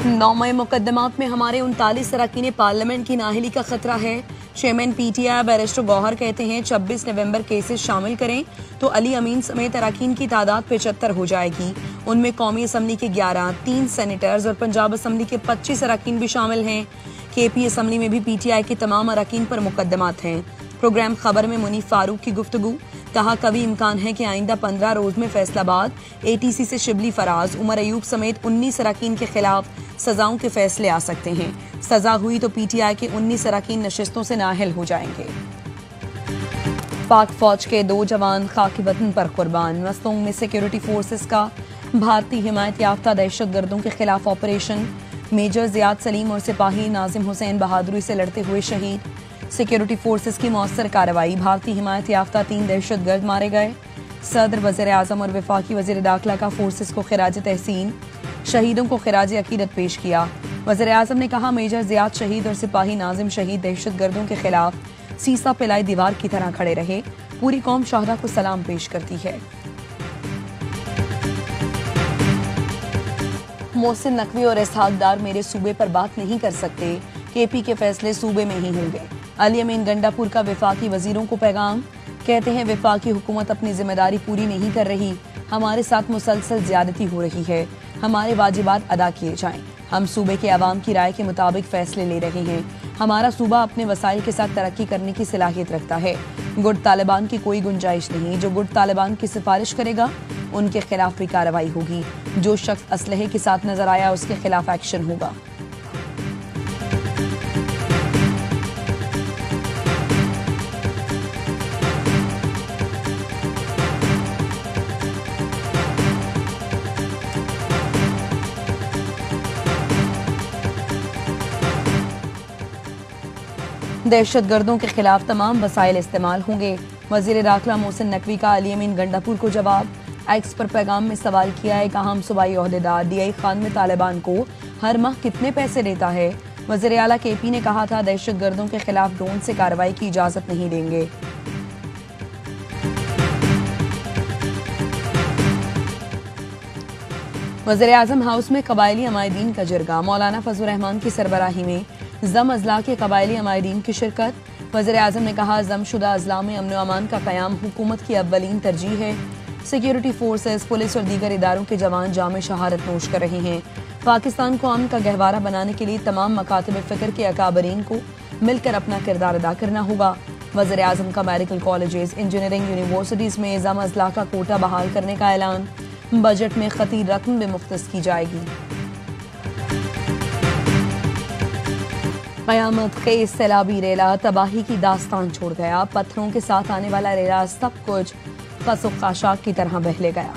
9 मुकदमात में हमारे 39 अरकान पार्लियामेंट की नाअहली का खतरा है। चेयरमैन पीटीआई बैरिस्टर गौहर कहते हैं 26 नवंबर केसेस शामिल करें तो अली अमीन समेत अरकान की तादाद 75 हो जाएगी। उनमें कौमी असम्बली के 11, 3 सेनेटर्स और पंजाब असम्बली के 25 अरकान भी शामिल हैं। केपी असम्बली में भी पीटीआई के तमाम अरकान पर मुकदमात हैं। प्रोग्राम खबर में मुनीफ फारूक की गुफ्तगू, कहा कभी इम्कान है कि आइंदा 15 रोज में फैसलाबाद एटीसी से शिबली फराज, उमर अयूब समेत 19 अरकान के खिलाफ सजाओं के फैसले आ सकते हैं। सजा हुई तो पीटीआई के 19 अरकान नशिस्तों से नाअहल हो जाएंगे। पाक फौज के 2 जवान खाकी वतन पर कुर्बान। मस्तूंग में सिक्योरिटी फोर्सेस का भारतीय हिमायत याफ्ता दहशतगर्दों के खिलाफ ऑपरेशन। मेजर जियाद सलीम और सिपाही नाजिम हुसैन बहादुरी से लड़ते हुए शहीद। सिक्योरिटी फोर्सेस की मौसर कार्रवाई, भारतीय हिमायत याफ्ता 3 दहशतगर्द मारे गए। सदर, वज़ीर आज़म और वफाकी वज़ीर दाखिला का फोर्सेस को खिराज तहसीन, शहीदों को खिराज अकीदत पेश किया। वज़ीर आज़म ने कहा मेजर जियाद शहीद और सिपाही नाजिम शहीद दहशतगर्दों के खिलाफ सीसा पिलाई दीवार की तरह खड़े रहे। पूरी कौम शहदा को सलाम पेश करती है। मोहसिन नकवी और इसहाक डार मेरे सूबे पर बात नहीं कर सकते, केपी के फैसले सूबे में ही होंगे। अली अमीन गंडापुर का वफाकी वजीरों को पैगाम, कहते हैं वफाकी हुकूमत अपनी जिम्मेदारी पूरी नहीं कर रही, हमारे साथ मुसलसल ज्यादती हो रही है, हमारे वाजिबात अदा किए जाएं। हम सूबे के अवाम की राय के मुताबिक फैसले ले रहे हैं। हमारा सूबा अपने वसाइल के साथ तरक्की करने की सलाहियत रखता है। गुट तालिबान की कोई गुंजाइश नहीं। जो गुट तालिबान की सिफारिश करेगा उनके खिलाफ भी कार्रवाई होगी। जो शख्स असलहे के साथ नजर आया उसके खिलाफ एक्शन होगा। दहशतगर्दों के खिलाफ तमाम वसाइल इस्तेमाल होंगे। वजीर दाखिला मोहसिन नकवी का अली अमीन गंडापुर को जवाब। एक्स पर पैगाम में सवाल किया है, कहा हम सूबाई ओहदेदार डीआई खान में तालिबान को हर माह कितने पैसे देता है। वजीर आला केपी ने कहा था दहशतगर्दों के खिलाफ ड्रोन से कार्रवाई की इजाजत नहीं देंगे। वज़ीर आज़म हाउस में कबायली अमायदीन का जरगा, मौलाना फजल रहमान की सरबराही में जम अजला के कबायली अमायदीन की शिरकत। वज़ीर आज़म ने कहा जमशुदा अजला में अमन अमान का क़याम हुकूमत की अव्वलीन तरजीह है। सिक्योरिटी फोर्सेस, पुलिस और दीगर इदारों के जवान जाम शहादत नोश कर रहे हैं। पाकिस्तान को अमन का गहवारा बनाने के लिए तमाम मकातब फ़िक्र के अकाबरीन को मिलकर अपना किरदार अदा करना होगा। वज़ीर आज़म का मेडिकल कॉलेजेस, इंजीनियरिंग यूनिवर्सिटीज़ में जम अजला का कोटा बहाल करने का ऐलान। बजट में खती रकम भी मुख्तस की जाएगी। क़यामत खेज़ सैलाबी रेला तबाही की दास्तान छोड़ गया। पत्थरों के साथ आने वाला रेला सब कुछ खसुक की तरह बहले गया।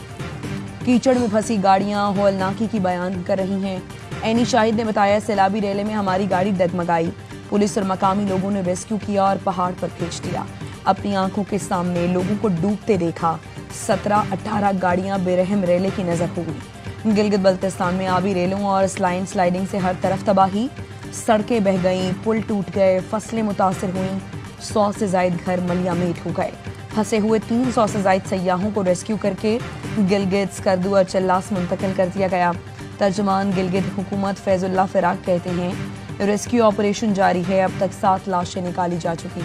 कीचड़ में फंसी गाड़ियां हौलनाकी की बयान कर रही हैं। एनी शाहिद ने बताया सैलाबी रेले में हमारी गाड़ी डगमगाई, पुलिस और मकामी लोगों ने रेस्क्यू किया और पहाड़ पर खींच दिया। अपनी आंखों के सामने लोगों को डूबते देखा। 17-18 गाड़ियां बेरहम रेले की नजर हुई। गिलगित बल्तिस्तान में आबी रेलों और स्लाइडिंग से हर तरफ तबाही। सड़कें बह गईं, पुल टूट गए, फसलें मुतासिर हुईं। 100 से जायद घर मलियामेट हो गए। फंसे हुए 300 से जायद सयाहों को रेस्क्यू करके गिलगित, स्कर्दू और चल्लास मुंतकिल कर दिया गया। तर्जुमान गिलगित हुकूमत फैजुल्लाह फिराक कहते हैं रेस्क्यू ऑपरेशन जारी है। अब तक 7 लाशें निकाली जा चुकी।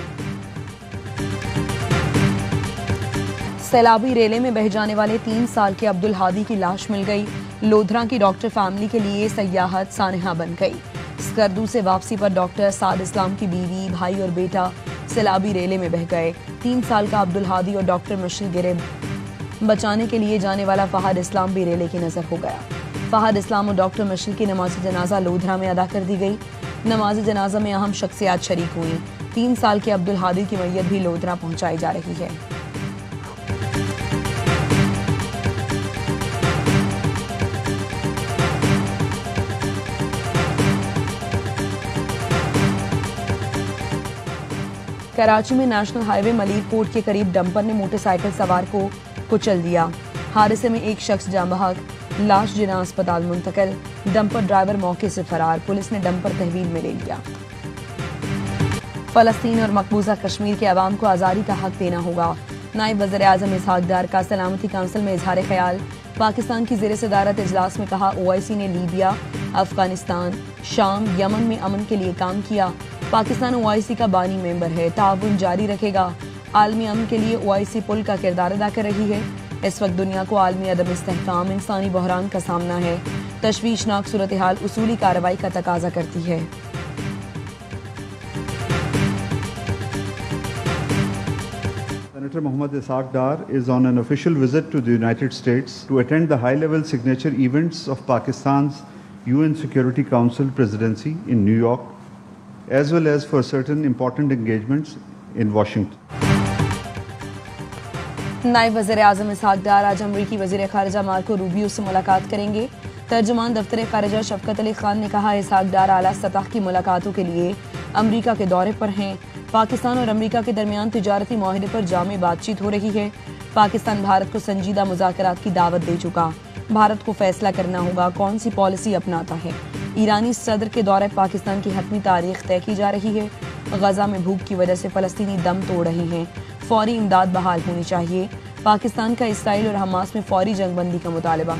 सैलाबी रेले में बह जाने वाले 3 साल के अब्दुल हादी की लाश मिल गई। लोधरा की डॉक्टर फैमिली के लिए सयाहत सानहा बन गई। स्कर्दू से वापसी पर डॉक्टर साद इस्लाम की बीवी, भाई और बेटा सैलाबी रेले में बह गए। 3 साल का अब्दुल हादी और डॉक्टर मशील गिरब बचाने के लिए जाने वाला फहद इस्लाम भी रेले की नजर हो गया। फहद इस्लाम और डॉक्टर मशील की नमाज जनाजा लोधरा में अदा कर दी गई। नमाज जनाजा में अहम शख्सियात शरीक हुई। 3 साल के अब्दुल हादी की मैयत भी लोधरा पहुंचाई जा रही है। कराची में नेशनल हाईवे मलीर कोट के करीब डंपर ने मोटरसाइकिल सवार को कुचल दिया। हादसे में एक शख्स जाँ बहक, लाश जिना अस्पताल मुंतकिल। डंपर ड्राइवर मौके से फरार, पुलिस ने डंपर तहवील में ले लिया। फलस्तीन और मकबूजा कश्मीर के अवाम को आज़ादी का हक देना होगा। नायब वज़ीर आज़म इसहाक डार का सलामती काउंसिल में इजहार ख्याल। پاکستان کی زیر صدارت اجلاس میں کہا OIC نے لیبیا، افغانستان، شام، یمن میں امن کے لیے کام کیا۔ پاکستان OIC کا بانی ممبر ہے، تعاون جاری رکھے گا۔ عالمی امن کے لیے OIC پل کا کردار ادا کر رہی ہے۔ اس وقت دنیا کو عالمی عدم استحکام، انسانی بحران کا سامنا ہے۔ تشویشناک صورتحال اصولی کارروائی کا تقاضا کرتی ہے۔ Senator Mohammad Ishaq Dar is on an official visit to the United States to attend the high-level signature events of Pakistan's UN Security Council presidency in New York, as well as for certain important engagements in Washington. نائب وزیر اعظم اسحاق ڈار آج امریکی وزیر خارجہ Marco Rubio سے ملاقات کریں گے۔ ترجمان دفتر خارجہ شفقت علی خان نے کہا اسحاق ڈار اعلیٰ سطح کی ملاقاتوں کے لیے امریکہ کے دورے پر ہیں۔ پاکستان اور امریکہ کے درمیان تجارتی معاہدے پر جامع بات چیت ہو رہی ہے۔ پاکستان بھارت کو سنجیدہ مذاکرات کی دعوت دے چکا۔ بھارت کو فیصلہ کرنا ہوگا کون سی پالیسی اپناتا ہے۔ ایرانی صدر کے دورے پاکستان کی حتمی تاریخ طے کی جا رہی ہے۔ غزہ میں بھوک کی وجہ سے فلسطینی دم توڑ رہے ہیں، فوری امداد بحال ہونی چاہیے۔ پاکستان کا اسرائیل اور حماس میں فوری جنگ بندی کا مطالبہ۔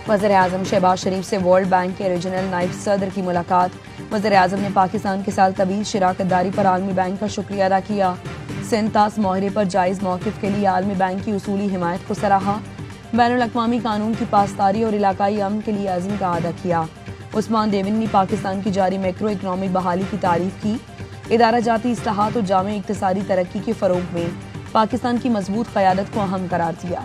وزیر اعظم شہباز شریف سے ورلڈ بینک کے ریجنل نائب صدر کی ملاقات۔ وزیر اعظم نے پاکستان کے سال طویل شراکت داری پر عالمی بینک کا شکریہ ادا کیا۔ سینتاس معاہدے پر جائز موقف کے لیے عالمی بینک کی اصولی حمایت کو سراہا۔ بین الاقوامی قانون کی پاسداری اور علاقائی امن کے لیے عزم کا اعادہ کیا۔ عثمان دیون نے پاکستان کی جاری میکرو اکنامک بحالی کی تعریف کی۔ ادارہ جاتی اصلاحات اور جامع اقتصادی ترقی کے فروغ میں پاکستان کی مضبوط قیادت کو اہم قرار دیا۔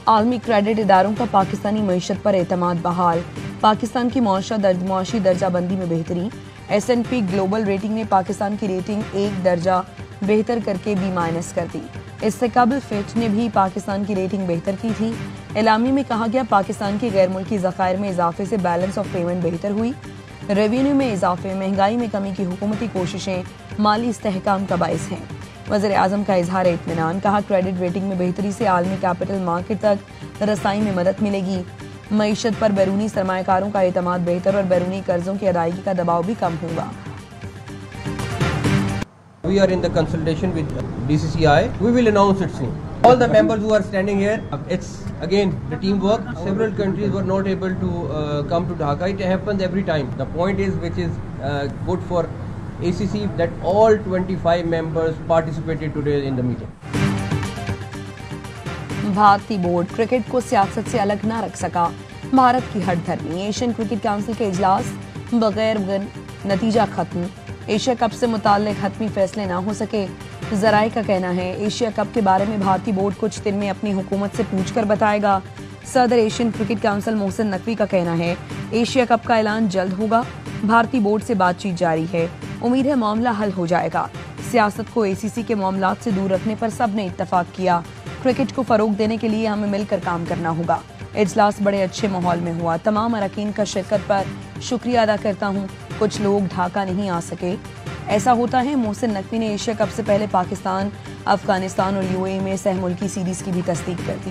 عالمی کریڈٹ اداروں کا پاکستانی معیشت پر اعتماد بحال۔ پاکستان کی معاشی درجہ بندی میں بہتری۔ S&P گلوبل ریٹنگ نے پاکستان کی ریٹنگ ایک درجہ بہتر کر کے B- کر دی۔ اس سے قبل فچ نے بھی پاکستان کی ریٹنگ بہتر کی تھی۔ اعلامیہ میں کہا گیا پاکستان کے غیر ملکی ذخائر میں اضافے سے بیلنس آف پیمنٹ بہتر ہوئی۔ ریونیو میں اضافے، مہنگائی میں کمی کی حکومتی کوششیں مالی استحکام کا باعث ہیں۔ وزیر اعظم کا اظہار اطمینان، کہا کریڈٹ ریٹنگ میں بہتری سے عالمی کیپٹل مارکیٹ تک رسائی میں مدد ملے گی۔ معیشت پر بیرونی سرمایہ کاروں کا اعتماد بہتر اور بیرونی قرضوں کی ادائیگی کا دباؤ بھی کم ہوگا۔ We are in the consultation with BCCI. We will announce it soon. All the members who are standing here, it's again the teamwork. Several countries were not able to come to Dhaka. It happens every time. The point is, which is good for ACC, that all 25 members participated today in the meeting. بھارتی board cricket کو سیاست سے الگ نہ رکھ سکا، بھارت کی ہٹ دھرمی۔ Asian cricket council کے اجلاس بغیر نتیجہ ختم۔ ایشیا کپ سے متعلق حتمی فیصلے نہ ہو سکے۔ ذرائع کا کہنا ہے ایشیا کپ کے بارے میں بھارتی بورڈ کچھ دن میں اپنی حکومت سے پوچھ کر بتائے گا۔ صدر Asian cricket council Mohsin Naqvi کا کہنا ہے ایشیا کپ کا اعلان جلد ہوگا۔ بھارتی بورڈ سے بات چیت جاری ہے، امید ہے معاملہ حل ہو جائے گا۔ سیاست کو ACC کے معاملات سے دور رکھنے پر سب نے اتفاق کیا۔ کرکٹ کو فروغ دینے کے لیے ہمیں مل کر کام کرنا ہوگا۔ اجلاس بڑے اچھے ماحول میں ہوا، تمام اراکین کا شرکت پر شکریہ ادا کرتا ہوں۔ کچھ لوگ ڈھاکہ نہیں آ سکے، ایسا ہوتا ہے۔ محسن نقوی نے ایشیا کپ سے پہلے پاکستان، افغانستان اور UAE میں سہ ملکی سیریز کی بھی تصدیق کر دی۔